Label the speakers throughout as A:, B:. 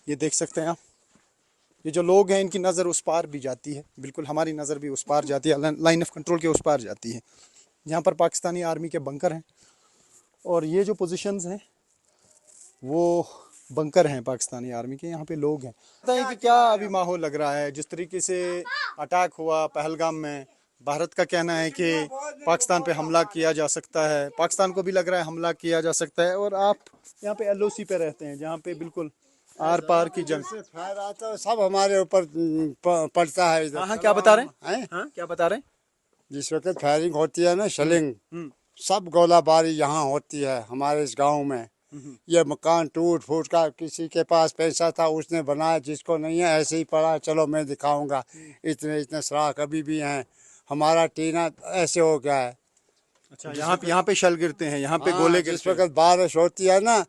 A: ये देख सकते हैं आप, ये जो लोग हैं इनकी नज़र उस पार भी जाती है, बिल्कुल हमारी नज़र भी उस पार जाती है, लाइन ऑफ कंट्रोल के उस पार जाती है। यहाँ पर पाकिस्तानी आर्मी के बंकर हैं और ये जो पोजीशंस हैं वो बंकर हैं पाकिस्तानी आर्मी के। यहाँ पे लोग हैं। पता है कि क्या अभी माहौल लग रहा है, जिस तरीके से अटैक हुआ पहलगाम में, भारत का कहना है कि पाकिस्तान पे हमला किया जा सकता है, पाकिस्तान को भी लग रहा है हमला किया जा सकता है। और आप यहाँ पे LOC पे रहते हैं जहाँ पे बिल्कुल आर पार की जंग से
B: फायर आता है, सब हमारे ऊपर पड़ता है इधर।
A: हाँ, क्या बता रहे हैं? हाँ, क्या बता रहे हैं?
B: जिस वक्त फायरिंग होती है ना, शलिंग, सब गोलाबारी यहाँ होती है हमारे इस गांव में। ये मकान टूट फूट का, किसी के पास पैसा था उसने बनाया, जिसको नहीं है ऐसे ही पड़ा, चलो मैं दिखाऊंगा, इतने इतने सुराख अभी भी हैं। हमारा टीना ऐसे हो गया है।
A: अच्छा, यहाँ पे शल गिरते हैं, यहाँ पे गोले गिरते हैं।
B: जिस वक्त बारिश होती है ना,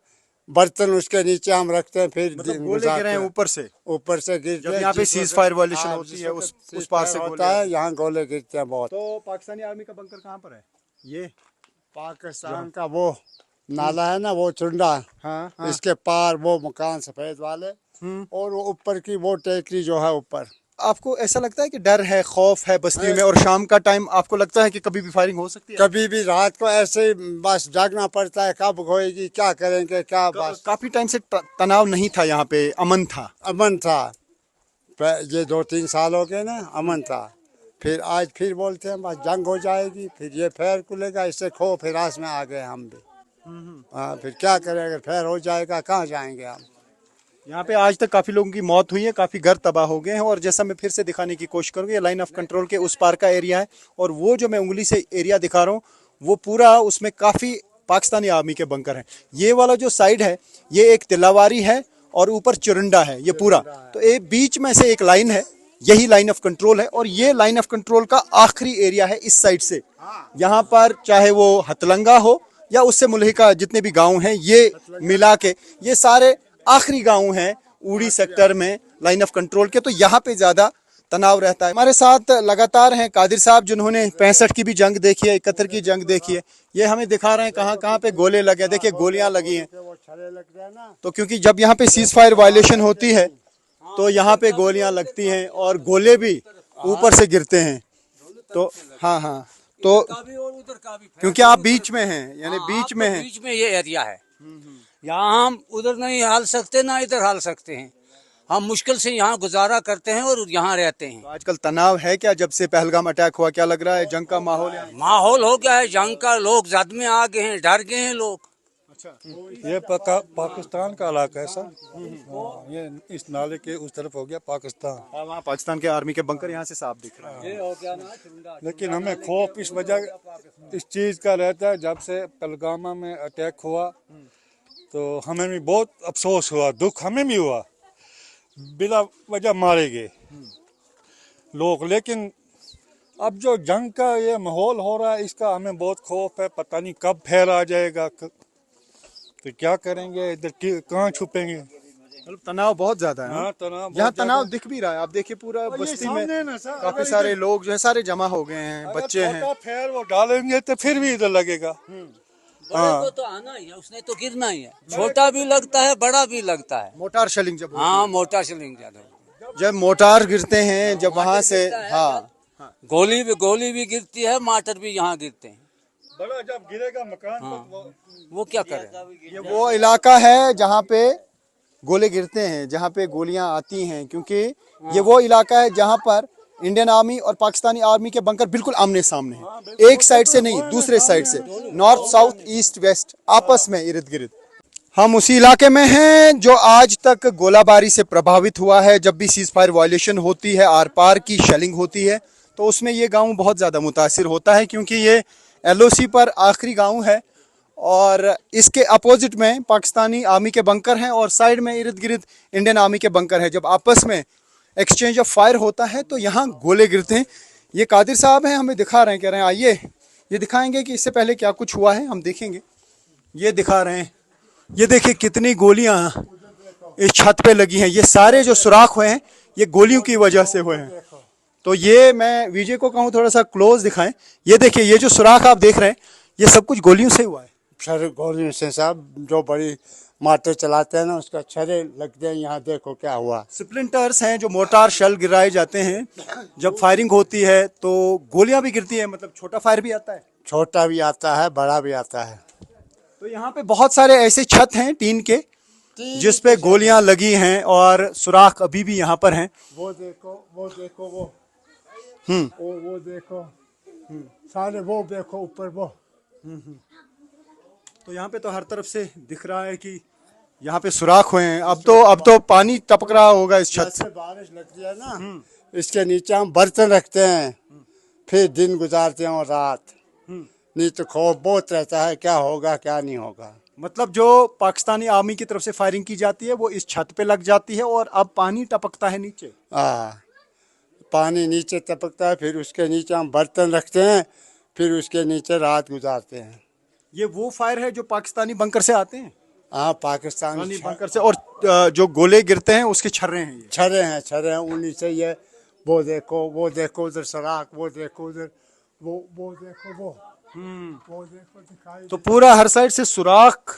B: बर्तन उसके नीचे हम रखते हैं, फिर
A: मतलब गोले गिरे हैं ऊपर से
B: गिरते हैं।
A: यहाँ पे सीज फायर वायलेशन होती है उस पार से
B: होता है, यहाँ गोले गिरते हैं बहुत।
A: तो पाकिस्तानी आर्मी का बंकर कहाँ पर है? ये
B: पाकिस्तान का वो नाला है ना, वो चुंडा,
A: हाँ, हाँ।
B: इसके पार वो मकान सफेद वाले, और वो ऊपर की वो टेकरी जो है ऊपर।
A: आपको ऐसा लगता है कि डर है, खौफ है बस्ती में, और शाम का टाइम आपको लगता है कि कभी भी फायरिंग हो सकती है?
B: कभी भी, रात को ऐसे बस जागना पड़ता है, कब होएगी, क्या करेंगे, क्या। बस
A: काफी टाइम से तनाव नहीं था यहाँ पे, अमन था।
B: अमन था, ये 2-3 साल हो गए ना, अमन था। फिर आज फिर बोलते हैं बस जंग हो जाएगी, फिर ये फैर खुलेगा, इससे खो फिरास में आ गए हम भी। हाँ, फिर क्या करें, अगर फैर हो जाएगा कहाँ जाएंगे हम।
A: यहाँ पे आज तक काफी लोगों की मौत हुई है, काफी घर तबाह हो गए हैं। और जैसा मैं फिर से दिखाने की कोशिश करूँगी, ये लाइन ऑफ कंट्रोल के उस पार का एरिया है, और वो जो मैं उंगली से एरिया दिखा रहा हूँ वो पूरा, उसमें काफी पाकिस्तानी आर्मी के बंकर हैं। ये वाला जो साइड है ये एक तिलावारी है और ऊपर चुरंडा है, ये पूरा। तो एक बीच में से एक लाइन है, यही लाइन ऑफ कंट्रोल है, और ये लाइन ऑफ कंट्रोल का आखिरी एरिया है इस साइड से। यहाँ पर चाहे वो हतलंगा हो या उससे मुल्हिका जितने भी गाँव हैं, ये मिला के ये सारे आखिरी गांव हैं उड़ी सेक्टर में लाइन ऑफ कंट्रोल के। तो यहाँ पे ज्यादा तनाव रहता है। हमारे साथ लगातार हैं कादिर साहब, जिन्होंने 65 की भी जंग देखी है, 71 की जंग देखी है। ये हमें दिखा रहे हैं कहाँ कहाँ पे गोले लगे, देखिए गोलियां लगी हैं। तो क्योंकि जब यहाँ पे सीज फायर वायलेशन होती है तो यहाँ पे गोलियां लगती हैं और गोले भी ऊपर से गिरते हैं। तो हाँ, तो क्योंकि आप बीच में हैं, यानी बीच में हैं,
C: बीच में ये एरिया है, यहाँ हम उधर नहीं हाल सकते ना इधर हाल सकते हैं। हम मुश्किल से यहाँ गुजारा करते हैं और यहाँ रहते हैं।
A: तो आजकल तनाव है क्या? जब से पहलगाम अटैक हुआ, क्या लग रहा है जंग का
C: माहौल हो गया है जंग का, लोग जद में आ गए हैं, डर गए हैं लोग।
D: अच्छा, ये पाकिस्तान का इलाका है सर। ये इस नाले के उस तरफ हो गया पाकिस्तान।
A: वहाँ पाकिस्तान के आर्मी के बंकर यहाँ से साफ दिख रहे हैं।
D: लेकिन हमें खौफ इस वजह इस चीज का रहता है, जब से पहलगामा में अटैक हुआ तो हमें भी बहुत अफसोस हुआ, दुख हमें भी हुआ, बिला वजह मारे गए लोग। लेकिन अब जो जंग का ये माहौल हो रहा है, इसका हमें बहुत खौफ है, पता नहीं कब फैल आ जाएगा, तो क्या करेंगे, इधर कहाँ छुपेंगे।
A: मतलब तनाव बहुत ज्यादा है।
D: हाँ, तनाव
A: यहाँ तनाव दिख भी रहा है। आप देखिए पूरा बस्ती में काफी सारे लोग जो है सारे जमा हो गए हैं, बच्चे हैं।
D: फैर वो डालेंगे तो फिर भी इधर लगेगा।
C: बड़े को तो आना ही है, उसने तो गिरना ही है। छोटा भी लगता है, बड़ा भी लगता है।
A: मोटार शेलिंग जब
C: हाँ, मोटार शेलिंग
A: जब मोटार गिरते हैं, जब वहाँ से हाँ
C: गोली भी गिरती है, माटर भी यहाँ गिरते हैं।
D: बड़ा जब गिरेगा मकान
C: वो क्या करे।
A: ये वो इलाका है जहाँ पे गोले गिरते हैं, जहाँ पे गोलियां आती हैं, क्योंकि ये वो इलाका है जहाँ पर इंडियन आर्मी और पाकिस्तानी आर्मी के बंकर बिल्कुल आमने सामने हैं। एक साइड से नहीं, दूसरे साइड से, नॉर्थ साउथ ईस्ट वेस्ट आपस में इर्द गिर्द। हम उसी इलाके में हैं जो आज तक गोलाबारी से प्रभावित हुआ है। जब भी सीज फायर वायलेशन होती है, आर पार की शेलिंग होती है, तो उसमें ये गांव बहुत ज़्यादा मुतासिर होता है, क्योंकि ये LOC पर आखिरी गांव है और इसके अपोजिट में पाकिस्तानी आर्मी के बंकर हैं और साइड में इर्द गिर्द इंडियन आर्मी के बंकर हैं। जब आपस में एक्सचेंज ऑफ फायर होता है तो यहाँ गोले गिरते हैं। ये कादिर साहब हैं, हमें दिखा रहे हैं, कह रहे हैं आइए ये दिखाएंगे कि इससे पहले क्या कुछ हुआ है, हम देखेंगे। ये दिखा रहे हैं, ये देखिए कितनी गोलियां इस छत पे लगी हैं। ये सारे जो सुराख हुए हैं ये गोलियों की वजह से हुए हैं। तो ये मैं विजय को कहूँ थोड़ा सा क्लोज दिखाएं। ये देखिए, ये जो सुराख आप देख रहे हैं ये सब कुछ गोलियों से हुआ है।
B: सर गोलियों से साहब, जो बड़ी मोटर चलाते हैं ना, उसका छर्रे लगते हैं। यहाँ देखो क्या हुआ।
A: स्प्लिंटर्स हैं जो मोर्टार शेल गिराए जाते हैं, जब फायरिंग होती है तो गोलियां भी गिरती है, मतलब छोटा फायर भी आता है।
B: छोटा भी आता है, बड़ा भी आता है।
A: तो यहाँ पे बहुत सारे ऐसे छत हैं टीन के जिस पे गोलियां लगी हैं और सुराख अभी भी यहाँ पर हैं।
B: वो देखो, वो देखो, वो
A: हम्म
B: वो देखो, सारे वो देखो ऊपर वो।
A: तो यहाँ पे तो हर तरफ से दिख रहा है कि यहाँ पे सुराख हुए हैं। अब तो पानी टपक रहा होगा इस छत
B: जैसे
A: से।
B: बारिश लगती है ना, इसके नीचे हम बर्तन रखते हैं, फिर दिन गुजारते हैं और रात। नहीं तो खौफ बहुत रहता है, क्या होगा क्या नहीं होगा।
A: मतलब जो पाकिस्तानी आर्मी की तरफ से फायरिंग की जाती है वो इस छत पे लग जाती है और अब पानी टपकता है नीचे।
B: पानी नीचे टपकता है, फिर उसके नीचे हम बर्तन रखते हैं, फिर उसके नीचे रात गुजारते हैं।
A: ये वो फायर है जो पाकिस्तानी बंकर से आते हैं,
B: हाँ, पाकिस्तान
A: बंकर से, और जो गोले गिरते हैं उसके छर्रे हैं ये।
B: छरे हैं उन्हीं से ये। वो देखो उधर सराख, वो देखो उधर, वो देखो वो देखो दिखाई।
A: तो पूरा हर साइड से सुराख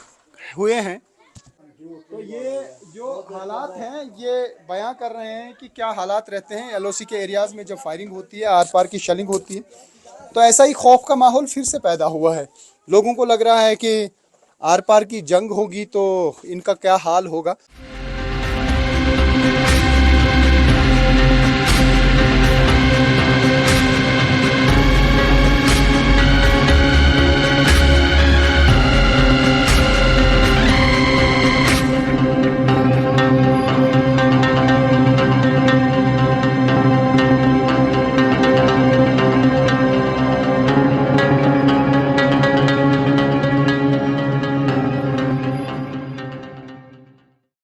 A: हुए हैं। तो ये जो हालात हैं ये बयां कर रहे हैं कि क्या हालात रहते हैं एलओसी के एरियाज में जब फायरिंग होती है, आर पार की शेलिंग होती है। तो ऐसा ही खौफ का माहौल फिर से पैदा हुआ है। लोगों को लग रहा है कि आर पार की जंग होगी तो इनका क्या हाल होगा।